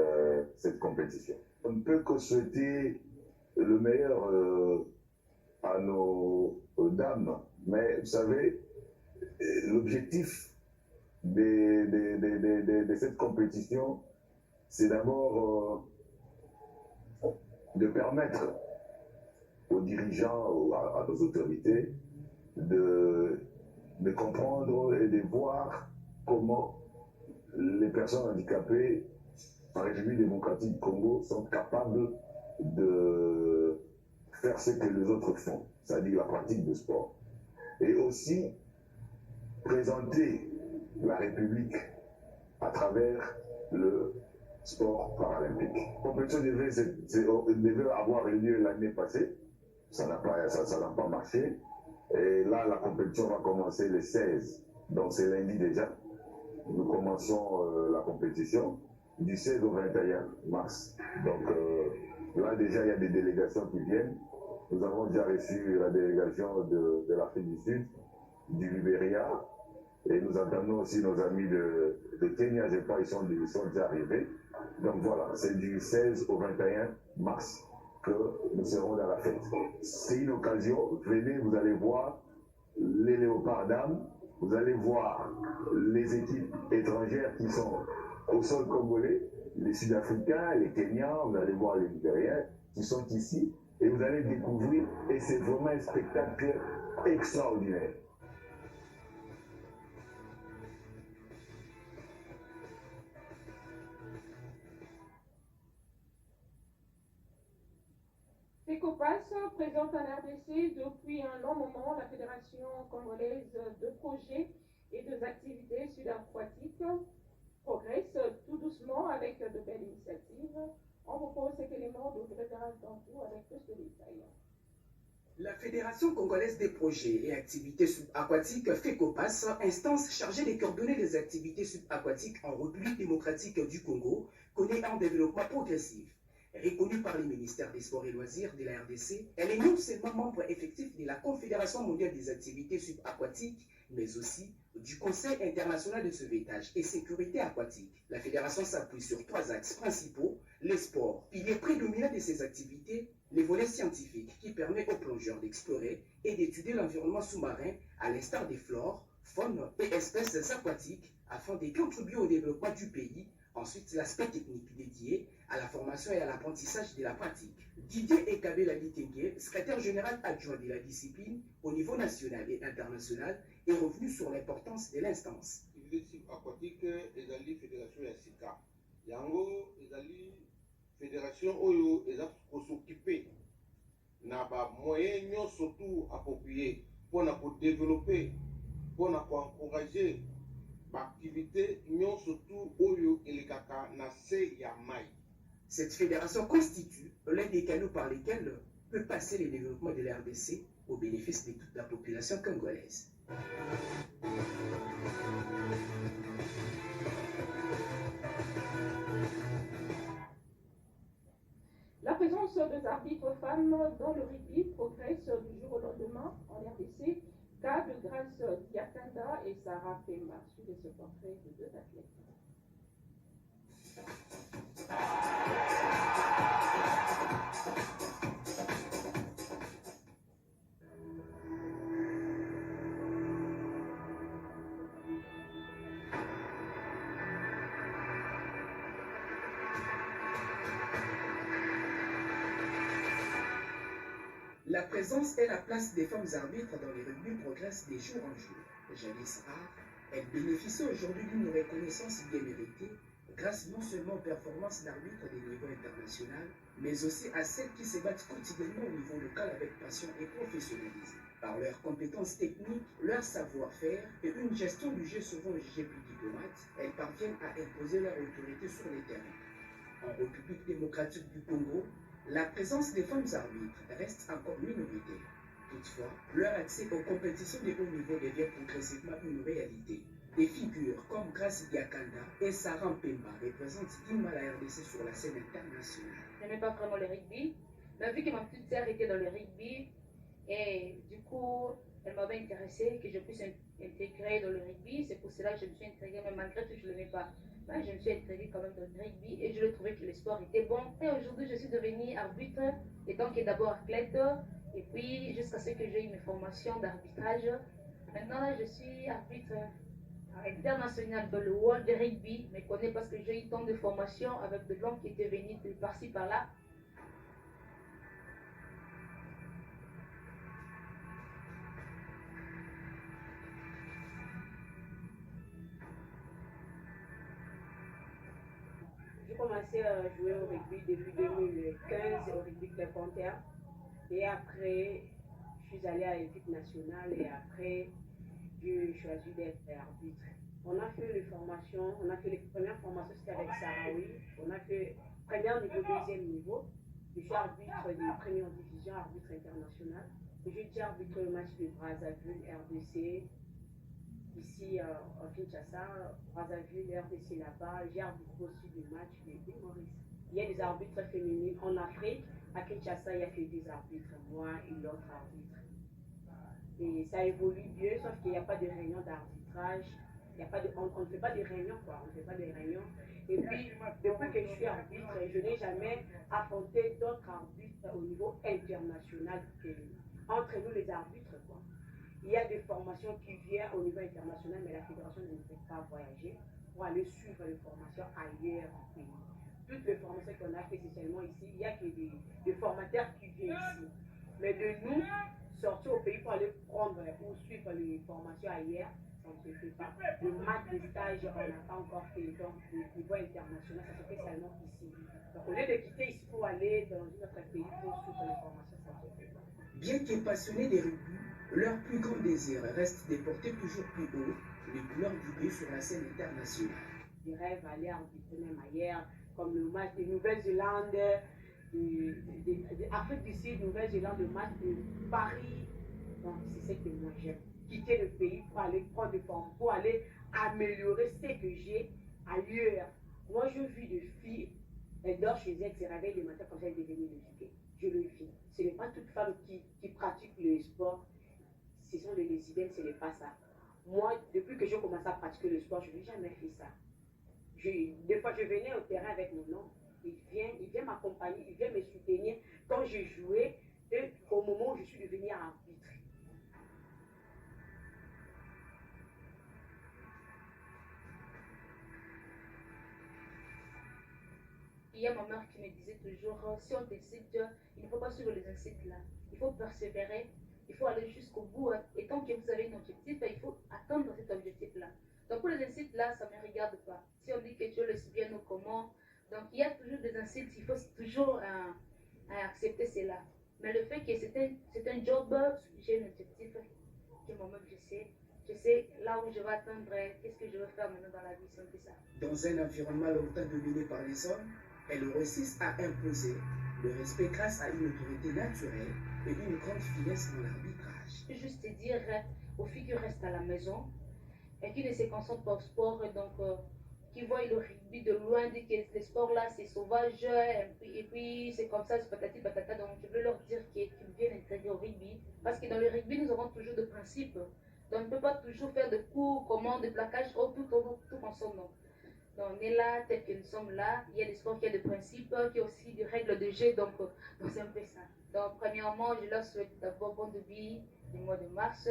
cette compétition. On ne peut que souhaiter le meilleur à nos dames, mais vous savez, l'objectif de cette compétition, c'est d'abord de permettre aux dirigeants, à nos autorités, de comprendre et de voir comment les personnes handicapées en République démocratique du Congo sont capables de faire ce que les autres font, c'est-à-dire la pratique du sport. Et aussi présenter la République à travers le sport paralympique. La compétition devait avoir lieu l'année passée, ça n'a pas marché. Et là, la compétition va commencer le 16, donc c'est lundi déjà. Nous commençons la compétition du 16 au 21 mars. Donc là, déjà, il y a des délégations qui viennent. Nous avons déjà reçu la délégation de l'Afrique du Sud, du Libéria, et nous attendons aussi nos amis de Kenya, je crois, ils sont déjà arrivés. Donc voilà, c'est du 16 au 21 mars que nous serons dans la fête. C'est une occasion, venez, vous allez voir les léopards dames, vous allez voir les équipes étrangères qui sont au sol congolais, les Sud-Africains, les Kenyans, vous allez voir les Libériens qui sont ici, et vous allez découvrir, et c'est vraiment un spectacle extraordinaire. FECOPAS présente en RDC depuis un long moment la Fédération congolaise de projets et de activités subaquatiques progresse tout doucement avec de belles initiatives. On vous pose cet élément de référence d'Antou avec plus de détails. La Fédération congolaise des projets et activités subaquatiques, FECOPAS, instance chargée de coordonner les activités subaquatiques en République démocratique du Congo, connaît un développement progressif. Reconnue par le ministère des Sports et Loisirs de la RDC, elle est non seulement membre effectif de la Confédération mondiale des activités subaquatiques, mais aussi du Conseil international de sauvetage et sécurité aquatique. La fédération s'appuie sur 3 axes principaux: les sports, pilier prédominant de ces activités, les volets scientifiques qui permettent aux plongeurs d'explorer et d'étudier l'environnement sous-marin à l'instar des flores, faunes et espèces aquatiques afin de contribuer au développement du pays. Ensuite, l'aspect technique dédié à la formation et à l'apprentissage de la pratique. Didier Ekabela Litenge, secrétaire général adjoint de la discipline au niveau national et international, est revenu sur l'importance de l'instance. L'activité aquatique est la fédération ya sika. Yango ezali fédération oyo eza s'occuper na ba moyens nyonso tout approprié pour développer, pour encourager l'activité surtout oyo elekaka na se ya mai. Cette fédération constitue l'un des canaux par lesquels peut passer le développement de la RDC au bénéfice de toute la population congolaise. La présence des arbitres femmes dans le rugby progresse du jour au lendemain en RDC. Cas de Grâce Diakanda et Sarah Pemba. Suivez ce portrait de 2 athlètes. La présence et la place des femmes arbitres dans les rugby progressent de jour en jour. Jadis rare, elles bénéficient aujourd'hui d'une reconnaissance bien méritée grâce non seulement aux performances d'arbitres de niveau international, mais aussi à celles qui se battent quotidiennement au niveau local avec passion et professionnalisme. Par leurs compétences techniques, leur savoir-faire et une gestion du jeu souvent jugée plus diplomate, elles parviennent à imposer leur autorité sur les terrains. En République démocratique du Congo, la présence des femmes arbitres reste encore minoritaire. Toutefois, leur accès aux compétitions de haut niveau devient progressivement une réalité. Des figures comme Grace Diakanda et Sarah Pemba représentent dignement la RDC sur la scène internationale. Je n'aimais pas vraiment le rugby, mais vu que ma petite sœur était dans le rugby, et du coup, elle m'avait intéressée que je puisse intégrer dans le rugby. C'est pour cela que je me suis intégrée, mais malgré tout, je ne l'aimais pas. Mais je me suis intégrée quand même dans le rugby et je trouvais que le sport était bon. Et aujourd'hui, je suis devenue arbitre, et donc d'abord athlète, et puis jusqu'à ce que j'ai eu mes formations d'arbitrage. Maintenant, je suis arbitre international dans le World de Rugby, mais connais parce que j'ai eu tant de formations avec des gens qui étaient venus de par-ci par-là. commencé à jouer au rugby depuis 2015 au rugby club Panthère. Et après, je suis allée à l'équipe nationale et après, j'ai choisi d'être arbitre. On a fait les formations, on a fait les premières formations, c'était avec Sarawi. On a fait premier niveau, deuxième niveau. Je suis arbitre de première division, arbitre international. J'ai déjà arbitré le match de Brazzaville, RDC, ici en Kinshasa, Brazzaville, RDC là-bas. J'ai arbitré aussi des matchs de Maurice. Il y a des arbitres féminines en Afrique. À Kinshasa, il n'y a que des arbitres, moi et l'autre arbitre. Et ça évolue bien, sauf qu'il n'y a pas de réunion d'arbitrage. On ne fait pas de réunions, quoi. On ne fait pas de réunions. Et puis, depuis que je suis arbitre, je n'ai jamais affronté d'autres arbitres au niveau international entre nous les arbitres, quoi. Il y a des formations qui viennent au niveau international, mais la fédération ne nous fait pas voyager pour aller suivre les formations ailleurs au pays. Toutes les formations qu'on a fait spécialement ici, il n'y a que des formateurs qui viennent ici. Mais de nous sortir au pays pour aller prendre ou suivre les formations ailleurs, ça ne se fait pas. Le match de stage, on n'a pas encore fait. Donc, au niveau international, ça se fait seulement ici. Donc, au lieu de quitter ici pour aller dans un autre pays pour suivre les formations, ça ne se fait pas. Bien que passionnés des rugby, leur plus grand désir reste de porter toujours plus haut les couleurs du pays sur la scène internationale. Je rêve d'aller arbitrer même ailleurs, comme le match de Nouvelle-Zélande, d'Afrique du Sud, Nouvelle-Zélande, le match de Paris. Donc, c'est ce que moi j'aime. Quitter le pays pour aller prendre des formes, pour aller améliorer ce que j'ai ailleurs. Moi, je vis des filles, elles dorment chez elles, se réveillent le matin comme ça, elles deviennent éduquées. Je le vis. Ce n'est pas toute femme qui pratique le sport. Ce sont les lesbiennes, ce n'est pas ça. Moi, depuis que j'ai commencé à pratiquer le sport, je n'ai jamais fait ça. Des fois, je venais au terrain avec mon homme. Il vient m'accompagner, il vient me soutenir quand je jouais et au moment où je suis devenue arbitre. Il y a ma mère qui me disait toujours, si on décide, il ne faut pas suivre les insultes là. Il faut persévérer, il faut aller jusqu'au bout. Et tant que vous avez un objectif, il faut atteindre cet objectif-là. Donc pour les insultes là, ça ne me regarde pas. Si on dit que tu es lesbienne ou comment, donc il y a toujours des insultes, il faut toujours accepter cela. Mais le fait que c'est un job, j'ai un objectif que moi-même je sais là où je vais atteindre, qu'est-ce que je veux faire maintenant dans la vie, c'est un peu ça. Dans un environnement longtemps dominé par les hommes, elles réussissent à imposer le respect grâce à une autorité naturelle et une grande finesse dans l'arbitrage. Je peux juste te dire aux filles qui restent à la maison et qui ne se concentrent pas au sport, donc qui voient le rugby de loin, disent que le sport là c'est sauvage, et puis c'est comme ça, c'est patati patata. Donc je veux leur dire qu'ils viennent intégrer au rugby, parce que dans le rugby nous avons toujours des principes. Donc on ne peut pas toujours faire de coups, commandes, de plaquages, tout ensemble. Donc on est là, tel que nous sommes là, il y a des sports qui ont des principes, qui ont aussi des règles de jeu, donc c'est un peu ça. Donc premièrement, je leur souhaite d'abord bon début du mois de mars.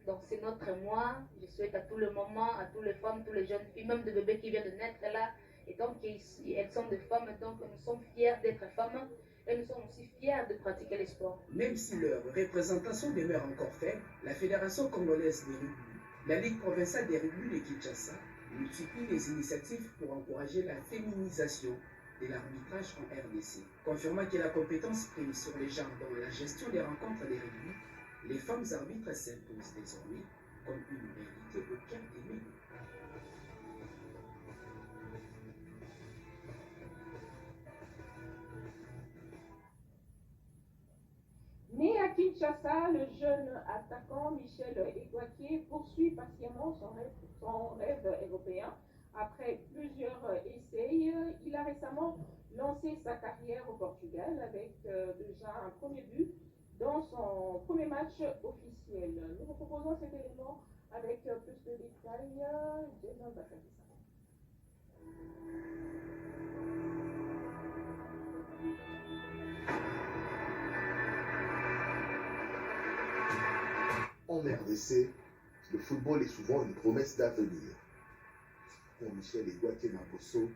Donc c'est notre mois, je souhaite à tout le moment, à toutes les femmes, tous les jeunes filles, même des bébés qui viennent de naître là, et donc elles sont des femmes, donc nous sommes fiers d'être femmes, et nous sommes aussi fiers de pratiquer les sports. Même si leur représentation demeure encore faible, la Fédération congolaise de rugby, la Ligue provinciale des rugby de Kinshasa, multiplie les initiatives pour encourager la féminisation de l'arbitrage en RDC, confirmant que la compétence prime sur les genres dans la gestion des rencontres des rugby. Les femmes arbitres s'imposent désormais comme une réalité au cœur des médias. Né à Kinshasa, le jeune attaquant Michel Egwakié poursuit patiemment son rêve européen. Après plusieurs essais, il a récemment lancé sa carrière au Portugal avec déjà un premier but dans son premier match officiel. Nous vous proposons cet élément avec plus de détails. Jenna Bakabisa. En RDC, le football est souvent une promesse d'avenir. Pour Michel Egwakié Mabosso,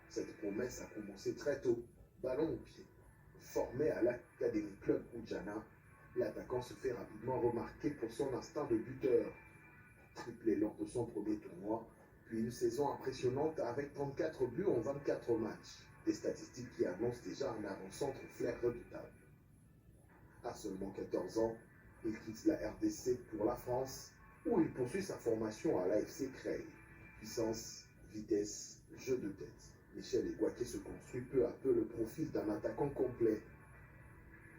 cette promesse a commencé très tôt, ballon au pied. Formé à l'Académie Club Oudjana, l'attaquant se fait rapidement remarquer pour son instinct de buteur. Triplé lors de son premier tournoi, puis une saison impressionnante avec 34 buts en 24 matchs. Des statistiques qui annoncent déjà un avant-centre flair redoutable. À seulement 14 ans, il quitte la RDC pour la France, où il poursuit sa formation à l'AFC Creil. Puissance, vitesse, jeu de tête. Michel Eguaké se construit peu à peu le profil d'un attaquant complet.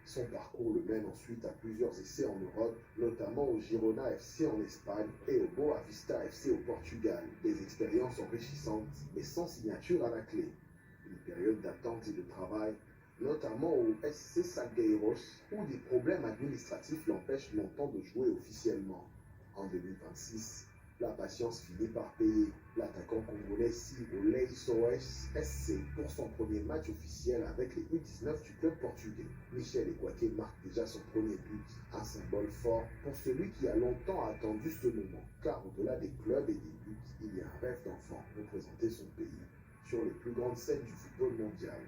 Son parcours le mène ensuite à plusieurs essais en Europe, notamment au Girona FC en Espagne et au Boa Vista FC au Portugal. Des expériences enrichissantes, mais sans signature à la clé. Une période d'attente et de travail, notamment au SC Salgueiros, où des problèmes administratifs l'empêchent longtemps de jouer officiellement. En 2026, la patience finit par payer. L'attaquant congolais signe au Leisões SC pour son premier match officiel avec les U19 du club portugais. Michel Eguaké marque déjà son premier but, un symbole fort pour celui qui a longtemps attendu ce moment. Car au-delà des clubs et des buts, il y a un rêve d'enfant, représenter son pays sur les plus grandes scènes du football mondial.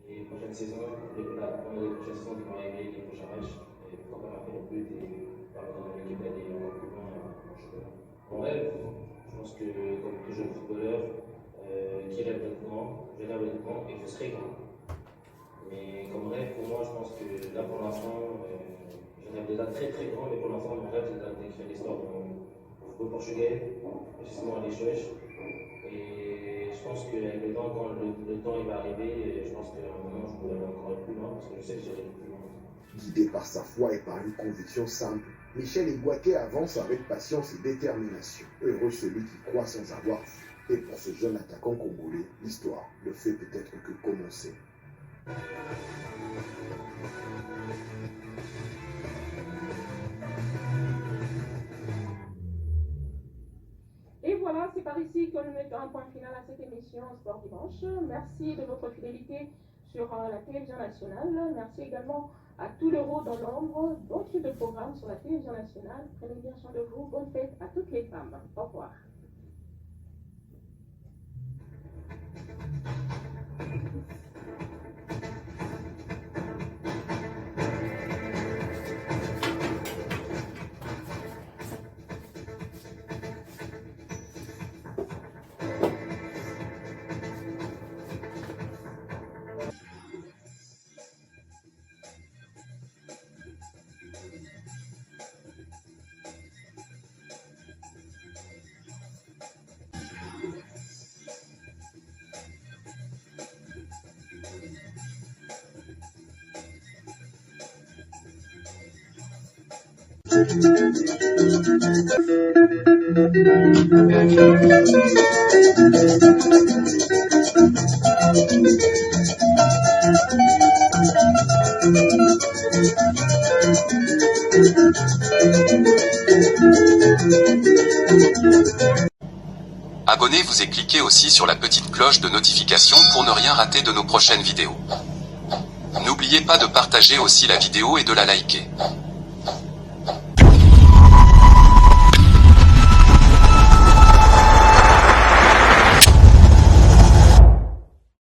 Les prochaines saisons, les prochaines saisons qui vont arriver, les prochains matchs, et pourquoi pas marquer le but et permettre à l'équipe d'aller encore plus loin en championnat. Mon rêve, je pense que comme tout jeune footballeur qui rêve d'être grand, je rêve d'être grand et je serai grand. Mais comme rêve, pour moi, je pense que là pour l'instant, je rêve déjà très très grand, mais pour l'instant, mon rêve c'est d'écrire l'histoire du football portugais, précisément à Leixões. Et je pense qu'avec le temps, quand le temps il va arriver, je pense qu'à un moment je pourrais aller encore plus loin parce que je sais que j'irai plus loin. Guidé par sa foi et par une conviction simple, Michel Eguaké avance avec patience et détermination. Heureux celui qui croit sans avoir vu. Et pour ce jeune attaquant congolais, l'histoire ne fait peut-être que commencer. Et voilà, c'est par ici que nous mettons un point final à cette émission Sport Dimanche. Merci de votre fidélité sur la télévision nationale. Merci également à tous les rôles dans l'ombre d'autres de programmes sur la télévision nationale. Prenez bien soin de vous. Bonne fête à toutes les femmes. Au revoir. Abonnez-vous et cliquez aussi sur la petite cloche de notification pour ne rien rater de nos prochaines vidéos. N'oubliez pas de partager aussi la vidéo et de la liker.